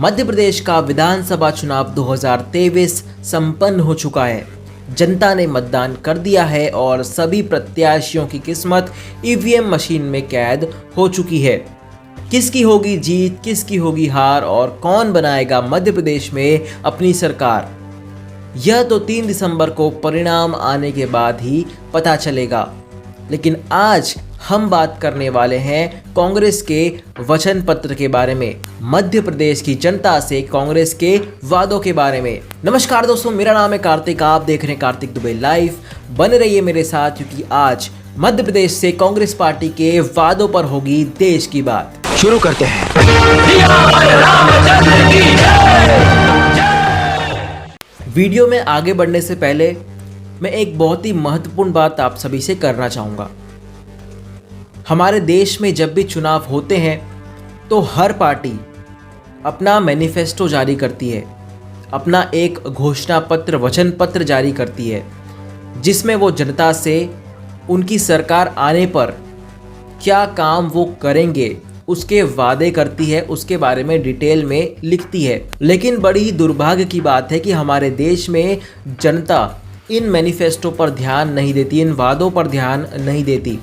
मध्य प्रदेश का विधानसभा चुनाव 2023 संपन्न हो चुका है। जनता ने मतदान कर दिया है और सभी प्रत्याशियों की किस्मत ईवीएम मशीन में कैद हो चुकी है। किसकी होगी जीत, किसकी होगी हार और कौन बनाएगा मध्य प्रदेश में अपनी सरकार, यह तो 3 दिसंबर को परिणाम आने के बाद ही पता चलेगा। लेकिन आज हम बात करने वाले हैं कांग्रेस के वचन पत्र के बारे में, मध्य प्रदेश की जनता से कांग्रेस के वादों के बारे में। नमस्कार दोस्तों, मेरा नाम है कार्तिक, आप देख रहे हैं कार्तिक दुबे लाइव। बने रहिए मेरे साथ क्योंकि आज मध्य प्रदेश से कांग्रेस पार्टी के वादों पर होगी देश की बात। शुरू करते हैं। वीडियो में आगे बढ़ने से पहले मैं एक बहुत ही महत्वपूर्ण बात आप सभी से करना चाहूँगा। हमारे देश में जब भी चुनाव होते हैं तो हर पार्टी अपना मैनिफेस्टो जारी करती है, अपना एक घोषणा पत्र, वचन पत्र जारी करती है, जिसमें वो जनता से उनकी सरकार आने पर क्या काम वो करेंगे उसके वादे करती है, उसके बारे में डिटेल में लिखती है। लेकिन बड़ी दुर्भाग्य की बात है कि हमारे देश में जनता इन मैनिफेस्टो पर ध्यान नहीं देती, इन वादों पर ध्यान नहीं देती।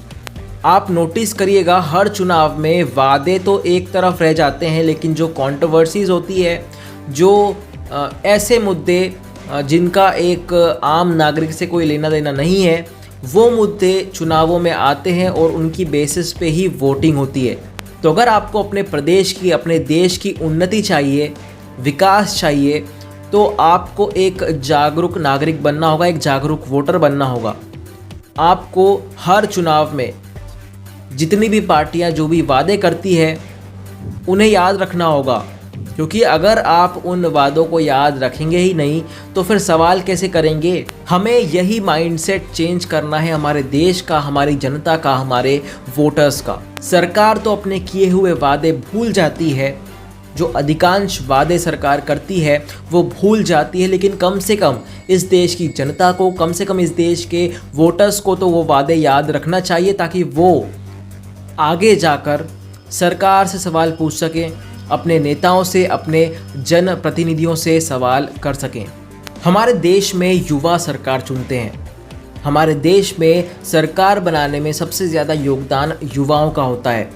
आप नोटिस करिएगा, हर चुनाव में वादे तो एक तरफ रह जाते हैं, लेकिन जो कंट्रोवर्सीज होती है, जो ऐसे मुद्दे जिनका एक आम नागरिक से कोई लेना देना नहीं है, वो मुद्दे चुनावों में आते हैं और उनकी बेसिस पे ही वोटिंग होती है। तो अगर आपको अपने प्रदेश की, अपने देश की उन्नति चाहिए, विकास चाहिए, तो आपको एक जागरूक नागरिक बनना होगा, एक जागरूक वोटर बनना होगा। आपको हर चुनाव में जितनी भी पार्टियां जो भी वादे करती है उन्हें याद रखना होगा, क्योंकि अगर आप उन वादों को याद रखेंगे ही नहीं तो फिर सवाल कैसे करेंगे। हमें यही माइंडसेट चेंज करना है, हमारे देश का, हमारी जनता का, हमारे वोटर्स का। सरकार तो अपने किए हुए वादे भूल जाती है, जो अधिकांश वादे सरकार करती है वो भूल जाती है, लेकिन कम से कम इस देश की जनता को, कम से कम इस देश के वोटर्स को तो वो वादे याद रखना चाहिए, ताकि वो आगे जाकर सरकार से सवाल पूछ सकें, अपने नेताओं से, अपने जनप्रतिनिधियों से सवाल कर सकें। हमारे देश में युवा सरकार चुनते हैं। हमारे देश में सरकार बनाने में सबसे ज़्यादा योगदान युवाओं का होता है।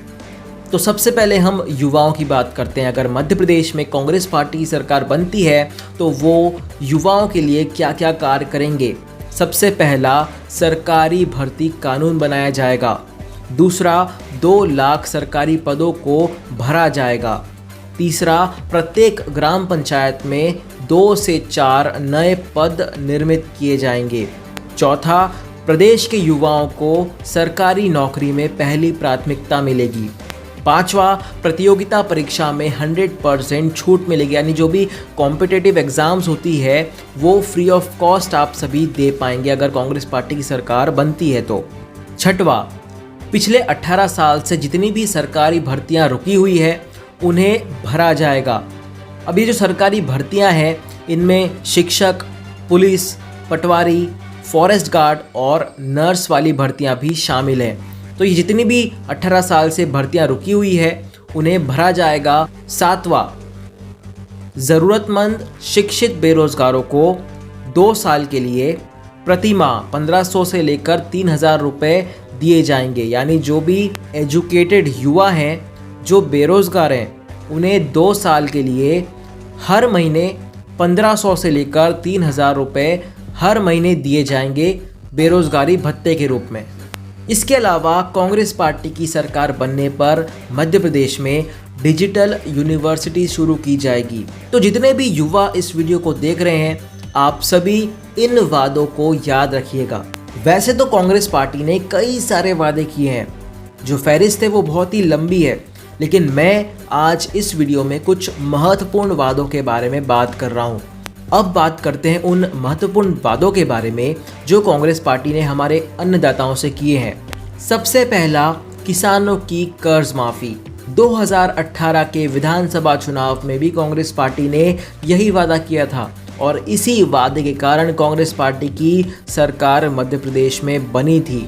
तो सबसे पहले हम युवाओं की बात करते हैं। अगर मध्य प्रदेश में कांग्रेस पार्टी की सरकार बनती है तो वो युवाओं के लिए क्या क्या कार्य करेंगे। सबसे पहला, सरकारी भर्ती कानून बनाया जाएगा। दूसरा, 2 लाख सरकारी पदों को भरा जाएगा। तीसरा, प्रत्येक ग्राम पंचायत में 2 से 4 नए पद निर्मित किए जाएंगे। चौथा, प्रदेश के युवाओं को सरकारी नौकरी में पहली प्राथमिकता मिलेगी। पांचवा, प्रतियोगिता परीक्षा में 100% छूट मिलेगी, यानी जो भी कॉम्पिटिटिव एग्ज़ाम्स होती है वो फ्री ऑफ कॉस्ट आप सभी दे पाएंगे अगर कांग्रेस पार्टी की सरकार बनती है तो। छठवा, पिछले 18 साल से जितनी भी सरकारी भर्तियां रुकी हुई है उन्हें भरा जाएगा। अब ये जो सरकारी भर्तियां हैं इनमें शिक्षक, पुलिस, पटवारी, फॉरेस्ट गार्ड और नर्स वाली भर्तियां भी शामिल हैं। तो ये जितनी भी 18 साल से भर्तियां रुकी हुई है उन्हें भरा जाएगा। सातवां, ज़रूरतमंद शिक्षित बेरोजगारों को 2 साल के लिए प्रति माह 1500 से लेकर 3000 रुपये दिए जाएंगे। यानी जो भी एजुकेटेड युवा हैं, जो बेरोज़गार हैं, उन्हें 2 साल के लिए हर महीने 1500 से लेकर 3000 रुपये हर महीने दिए जाएंगे बेरोज़गारी भत्ते के रूप में। इसके अलावा कांग्रेस पार्टी की सरकार बनने पर मध्य प्रदेश में डिजिटल यूनिवर्सिटी शुरू की जाएगी। तो जितने भी युवा इस वीडियो को देख रहे हैं, आप सभी इन वादों को याद रखिएगा। वैसे तो कांग्रेस पार्टी ने कई सारे वादे किए हैं, जो फहरिस्त है वो बहुत ही लंबी है, लेकिन मैं आज इस वीडियो में कुछ महत्वपूर्ण वादों के बारे में बात कर रहा हूँ। अब बात करते हैं उन महत्वपूर्ण वादों के बारे में जो कांग्रेस पार्टी ने हमारे अन्नदाताओं से किए हैं। सबसे पहला, किसानों की कर्ज माफ़ी। 2018 के विधानसभा चुनाव में भी कांग्रेस पार्टी ने यही वादा किया था और इसी वादे के कारण कांग्रेस पार्टी की सरकार मध्य प्रदेश में बनी थी।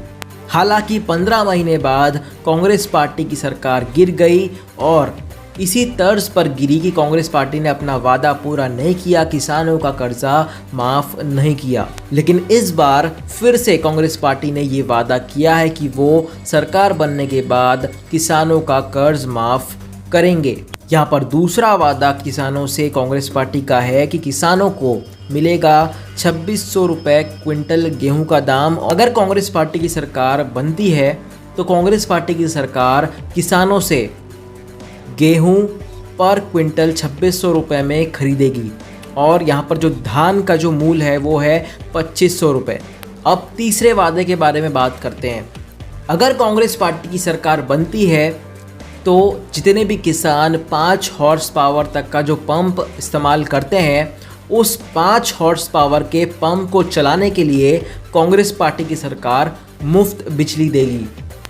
हालांकि 15 महीने बाद कांग्रेस पार्टी की सरकार गिर गई और इसी तर्ज पर गिरी कि कांग्रेस पार्टी ने अपना वादा पूरा नहीं किया, किसानों का कर्जा माफ नहीं किया। लेकिन इस बार फिर से कांग्रेस पार्टी ने ये वादा किया है कि वो सरकार बनने के बाद किसानों का कर्ज माफ करेंगे। यहाँ पर दूसरा वादा किसानों से कांग्रेस पार्टी का है कि किसानों को मिलेगा 2600 रुपये क्विंटल गेहूं का दाम। अगर कांग्रेस पार्टी की सरकार बनती है तो कांग्रेस पार्टी की सरकार किसानों से गेहूं पर क्विंटल 2600 रुपये में खरीदेगी और यहाँ पर जो धान का जो मूल्य है वो है 2500 रुपये। अब तीसरे वादे के बारे में बात करते हैं। अगर कांग्रेस पार्टी की सरकार बनती है तो जितने भी किसान 5 हॉर्स पावर तक का जो पंप इस्तेमाल करते हैं, उस 5 हॉर्स पावर के पंप को चलाने के लिए कांग्रेस पार्टी की सरकार मुफ्त बिजली देगी।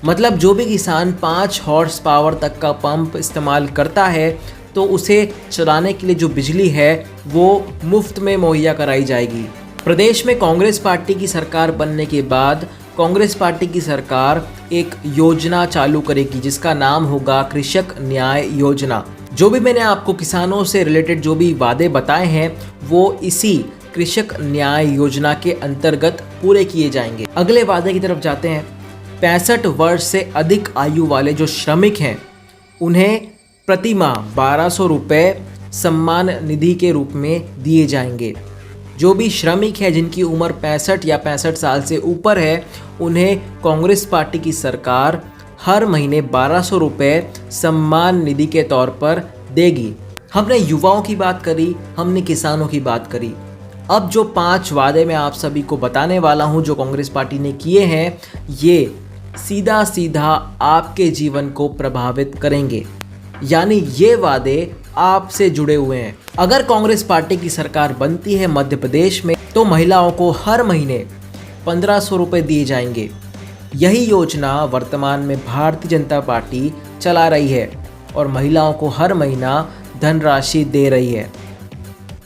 मतलब जो भी किसान 5 हॉर्स पावर तक का पंप इस्तेमाल करता है तो उसे चलाने के लिए जो बिजली है वो मुफ्त में मुहैया कराई जाएगी। प्रदेश में कांग्रेस पार्टी की सरकार बनने के बाद कांग्रेस पार्टी की सरकार एक योजना चालू करेगी जिसका नाम होगा कृषक न्याय योजना। जो भी मैंने आपको किसानों से रिलेटेड जो भी वादे बताए हैं वो इसी कृषक न्याय योजना के अंतर्गत पूरे किए जाएंगे। अगले वादे की तरफ जाते हैं। 65 वर्ष से अधिक आयु वाले जो श्रमिक हैं उन्हें प्रति माह 1200 रुपये सम्मान निधि के रूप में दिए जाएंगे। जो भी श्रमिक है जिनकी उम्र 65 या 65 साल से ऊपर है उन्हें कांग्रेस पार्टी की सरकार हर महीने 1200 रुपये सम्मान निधि के तौर पर देगी। हमने युवाओं की बात करी, हमने किसानों की बात करी। अब जो 5 वादे मैं आप सभी को बताने वाला हूं जो कांग्रेस पार्टी ने किए हैं, ये सीधा सीधा आपके जीवन को प्रभावित करेंगे। यानी ये वादे आपसे जुड़े हुए हैं। अगर कांग्रेस पार्टी की सरकार बनती है मध्य प्रदेश में तो महिलाओं को हर महीने 1500 रुपये दिए जाएंगे। यही योजना वर्तमान में भारतीय जनता पार्टी चला रही है और महिलाओं को हर महीना धनराशि दे रही है।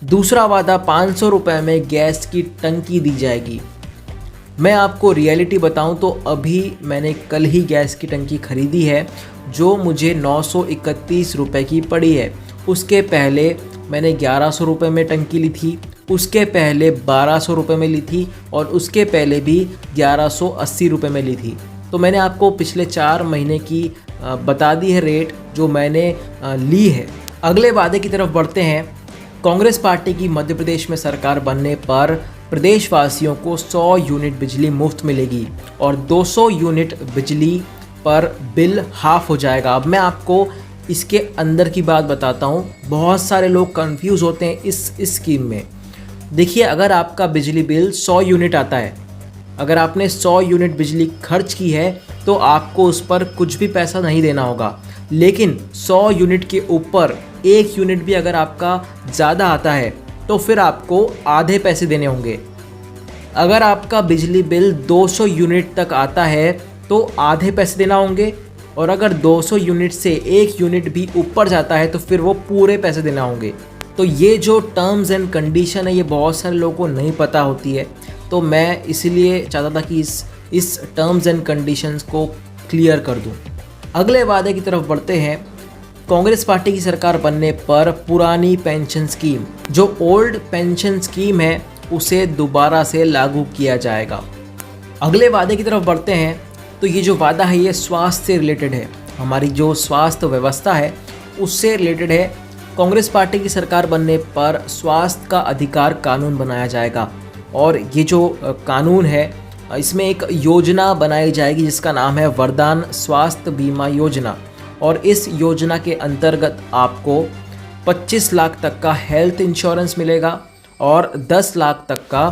दूसरा वादा 500 रुपये में गैस की टंकी दी जाएगी। मैं आपको रियलिटी बताऊं तो अभी मैंने कल ही गैस की टंकी खरीदी है जो मुझे 931 रुपये की पड़ी है। उसके पहले मैंने 1100 रुपये में टंकी ली थी, उसके पहले 1200 रुपये में ली थी और उसके पहले भी 1180 रुपये में ली थी। तो मैंने आपको पिछले 4 महीने की बता दी है रेट जो मैंने ली है। अगले वादे की तरफ बढ़ते हैं। कांग्रेस पार्टी की मध्य प्रदेश में सरकार बनने पर प्रदेशवासियों को 100 यूनिट बिजली मुफ्त मिलेगी और 200 यूनिट बिजली पर बिल हाफ हो जाएगा। अब मैं आपको इसके अंदर की बात बताता हूँ। बहुत सारे लोग कंफ्यूज होते हैं इस स्कीम में। देखिए, अगर आपका बिजली बिल 100 यूनिट आता है, अगर आपने 100 यूनिट बिजली खर्च की है तो आपको उस पर कुछ भी पैसा नहीं देना होगा। लेकिन 100 यूनिट के ऊपर 1 यूनिट भी अगर आपका ज़्यादा आता है तो फिर आपको आधे पैसे देने होंगे। अगर आपका बिजली बिल 200 यूनिट तक आता है तो आधे पैसे देना होंगे और अगर 200 यूनिट से 1 यूनिट भी ऊपर जाता है तो फिर वो पूरे पैसे देना होंगे। तो ये जो टर्म्स एंड कंडीशन है ये बहुत सारे लोगों को नहीं पता होती है, तो मैं इसीलिए चाहता था कि इस टर्म्स एंड कंडीशंस को क्लियर कर दूं। अगले वादे की तरफ बढ़ते हैं। कांग्रेस पार्टी की सरकार बनने पर पुरानी पेंशन स्कीम, जो ओल्ड पेंशन स्कीम है, उसे दोबारा से लागू किया जाएगा। अगले वादे की तरफ बढ़ते हैं। तो ये जो वादा है ये स्वास्थ्य से रिलेटेड है, हमारी जो स्वास्थ्य व्यवस्था है उससे रिलेटेड है। कांग्रेस पार्टी की सरकार बनने पर स्वास्थ्य का अधिकार कानून बनाया जाएगा और ये जो कानून है इसमें एक योजना बनाई जाएगी जिसका नाम है वरदान स्वास्थ्य बीमा योजना। और इस योजना के अंतर्गत आपको 25 लाख तक का हेल्थ इंश्योरेंस मिलेगा और 10 लाख तक का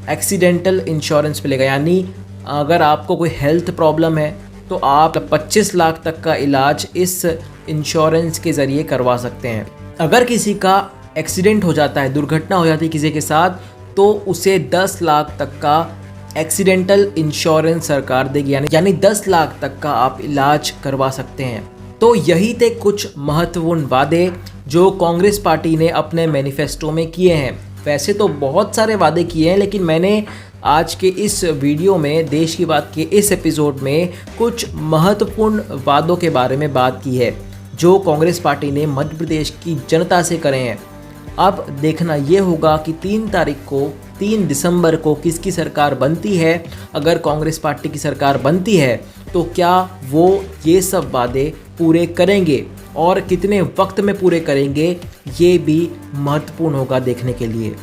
एक्सीडेंटल इंश्योरेंस मिलेगा। यानी अगर आपको कोई हेल्थ प्रॉब्लम है तो आप 25 लाख तक का इलाज इस इंश्योरेंस के ज़रिए करवा सकते हैं। अगर किसी का एक्सीडेंट हो जाता है, दुर्घटना हो जाती है किसी के साथ, तो उसे 10 लाख तक का एक्सीडेंटल इंश्योरेंस सरकार देगी। यानी 10 लाख तक का आप इलाज करवा सकते हैं। तो यही थे कुछ महत्वपूर्ण वादे जो कांग्रेस पार्टी ने अपने मैनिफेस्टो में किए हैं। वैसे तो बहुत सारे वादे किए हैं, लेकिन मैंने आज के इस वीडियो में, देश की बात के इस एपिसोड में, कुछ महत्वपूर्ण वादों के बारे में बात की है जो कांग्रेस पार्टी ने मध्य प्रदेश की जनता से करे हैं। अब देखना ये होगा कि 3 दिसंबर को किसकी सरकार बनती है। अगर कांग्रेस पार्टी की सरकार बनती है तो क्या वो ये सब वादे पूरे करेंगे और कितने वक्त में पूरे करेंगे, ये भी महत्वपूर्ण होगा देखने के लिए।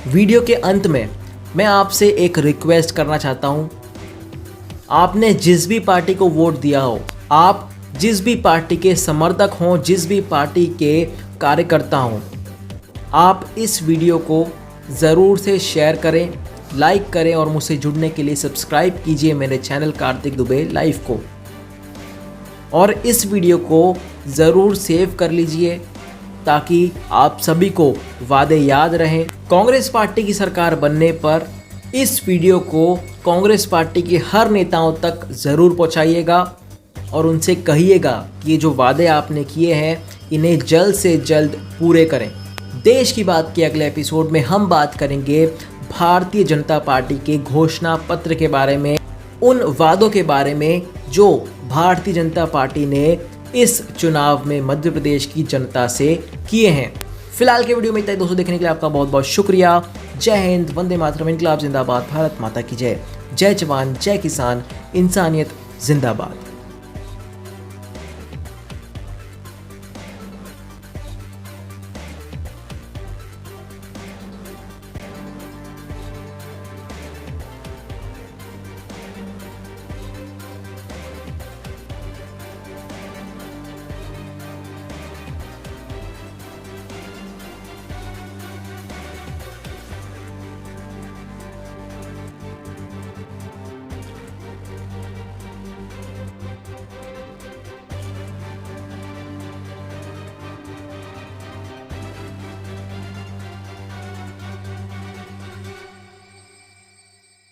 वीडियो के अंत में मैं आपसे एक रिक्वेस्ट करना चाहता हूँ। आपने जिस भी पार्टी को वोट दिया हो, आप जिस भी पार्टी के समर्थक हों, जिस भी पार्टी के कार्यकर्ता हों, आप इस वीडियो को ज़रूर से शेयर करें, लाइक करें और मुझसे जुड़ने के लिए सब्सक्राइब कीजिए मेरे चैनल कार्तिक दुबे लाइव को। और इस वीडियो को ज़रूर सेव कर लीजिए ताकि आप सभी को वादे याद रहें। कांग्रेस पार्टी की सरकार बनने पर इस वीडियो को कांग्रेस पार्टी के हर नेताओं तक ज़रूर पहुंचाइएगा और उनसे कहिएगा कि ये जो वादे आपने किए हैं इन्हें जल्द से जल्द पूरे करें। देश की बात के अगले एपिसोड में हम बात करेंगे भारतीय जनता पार्टी के घोषणा पत्र के बारे में, उन वादों के बारे में जो भारतीय जनता पार्टी ने इस चुनाव में मध्य प्रदेश की जनता से किए हैं। फिलहाल के वीडियो में इतना ही दोस्तों, देखने के लिए आपका बहुत बहुत शुक्रिया। जय हिंद, वंदे मातरम, इनकलाब जिंदाबाद, भारत माता की जय। जय जवान, जय किसान, इंसानियत जिंदाबाद।